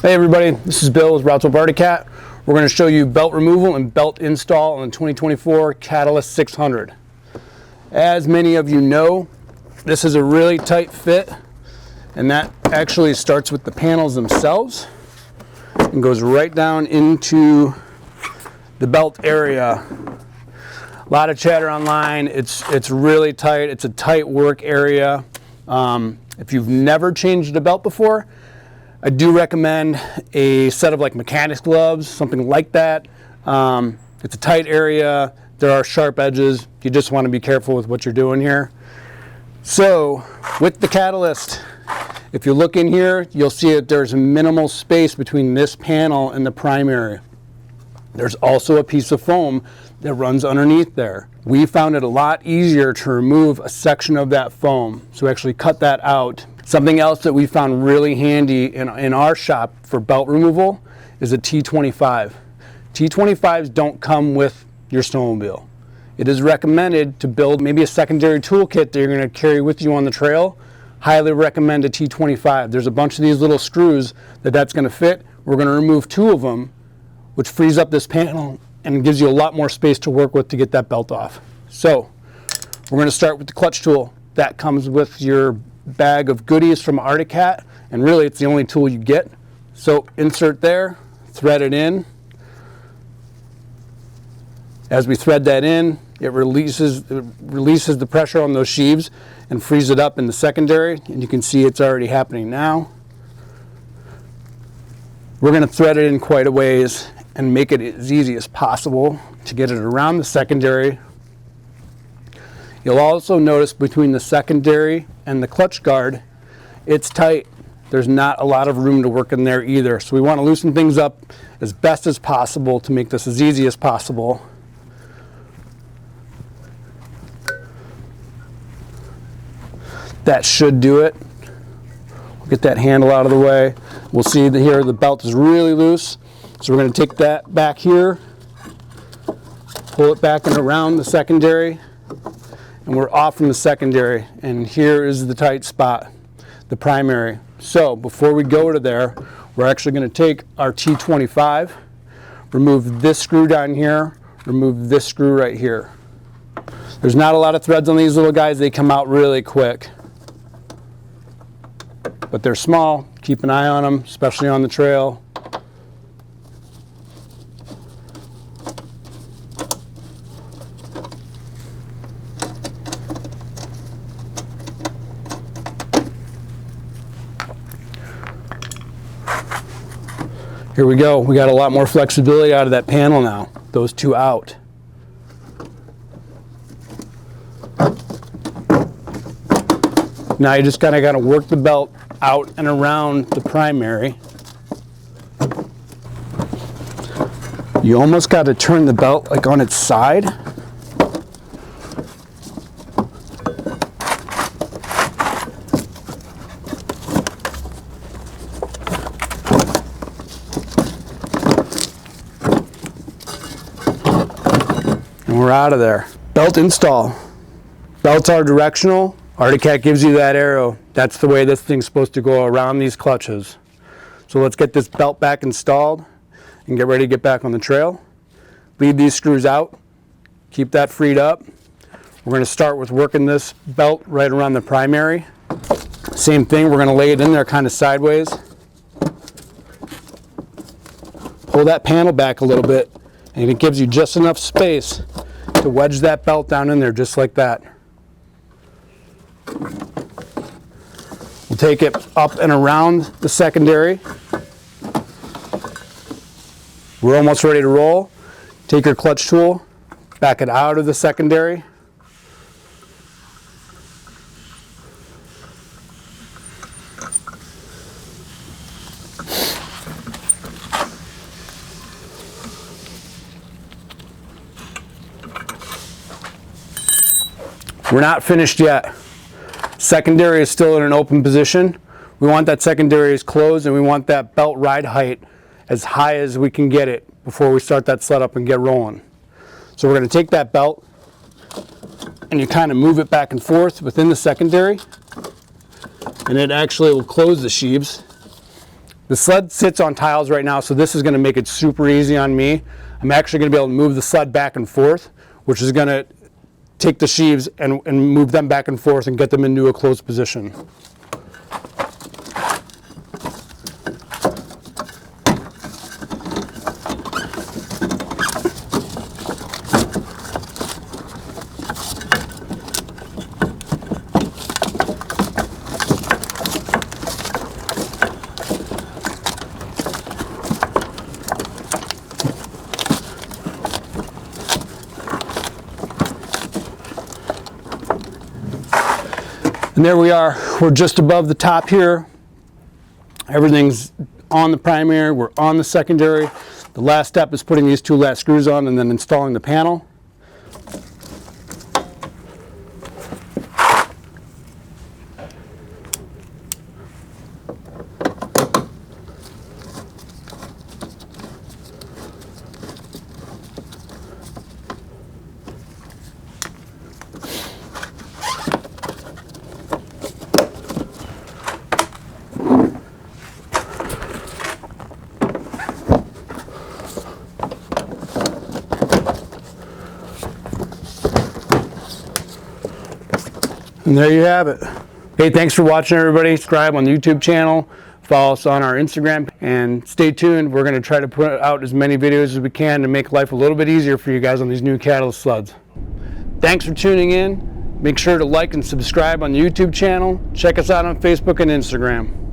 Hey everybody, this is Bill with Routs of Arctic Cat. We're going to show you belt removal and belt install on the 2024 Catalyst 600. As many of you know, this is a really tight fit, and that actually starts with the panels themselves and goes right down into the belt area. A lot of chatter online. It's really tight. It's a tight work area. If you've never changed a belt before, I do recommend a set of like mechanics gloves, something like that. It's a tight area. There are sharp edges. You just want to be careful with what you're doing here. So with the Catalyst, if you look in here, you'll see that there's a minimal space between this panel and the primary. There's also a piece of foam that runs underneath there. We found it a lot easier to remove a section of that foam. So we actually cut that out. Something else that we found really handy in our shop for belt removal is a T25. T25s don't come with your snowmobile. It is recommended to build maybe a secondary toolkit that you're going to carry with you on the trail. Highly recommend a T25. There's a bunch of these little screws that's going to fit. We're going to remove 2 of them, which frees up this panel and gives you a lot more space to work with to get that belt off. So we're going to start with the clutch tool. That comes with your bag of goodies from Arctic Cat, and really it's the only tool you get. So insert there, thread it in. As we thread that in, it releases the pressure on those sheaves and frees it up in the secondary, and you can see it's already happening now. We're going to thread it in quite a ways and make it as easy as possible to get it around the secondary. You'll also notice between the secondary and the clutch guard, it's tight. There's not a lot of room to work in there either. So we want to loosen things up as best as possible to make this as easy as possible. That should do it. We'll get that handle out of the way. We'll see that here the belt is really loose. So we're going to take that back here, pull it back and around the secondary, and we're off from the secondary. And here is the tight spot, the primary. So before we go to there, we're actually going to take our T25, remove this screw down here, remove this screw right here. There's not a lot of threads on these little guys. They come out really quick. But they're small. Keep an eye on them, especially on the trail. Here we go. We got a lot more flexibility out of that panel now. Those 2 out. Now you just kind of got to work the belt out and around the primary. You almost got to turn the belt like on its side. And we're out of there. Belt install. Belts are directional. Arctic Cat gives you that arrow. That's the way this thing's supposed to go around these clutches. So let's get this belt back installed and get ready to get back on the trail. Leave these screws out. Keep that freed up. We're going to start with working this belt right around the primary. Same thing, we're going to lay it in there kind of sideways. Pull that panel back a little bit, and it gives you just enough space to wedge that belt down in there just like that. We'll take it up and around the secondary. We're almost ready to roll. Take your clutch tool, back it out of the secondary. We're not finished yet. Secondary is still in an open position. We want that secondary as closed, and we want that belt ride height as high as we can get it before we start that sled up and get rolling. So we're going to take that belt and you kind of move it back and forth within the secondary, and it actually will close the sheaves. The sled sits on tiles right now, so this is going to make it super easy on me. I'm actually going to be able to move the sled back and forth, which is going to take the sheaves and move them back and forth and get them into a closed position. And there we are, we're just above the top here. Everything's on the primary, we're on the secondary. The last step is putting these 2 lat screws on and then installing the panel. And there you have it. Hey, thanks for watching, everybody. Subscribe on the YouTube channel, follow us on our Instagram, and stay tuned. We're going to try to put out as many videos as we can to make life a little bit easier for you guys on these new Catalyst sleds. Thanks for tuning in. Make sure to like and subscribe on the YouTube channel. Check us out on Facebook and Instagram.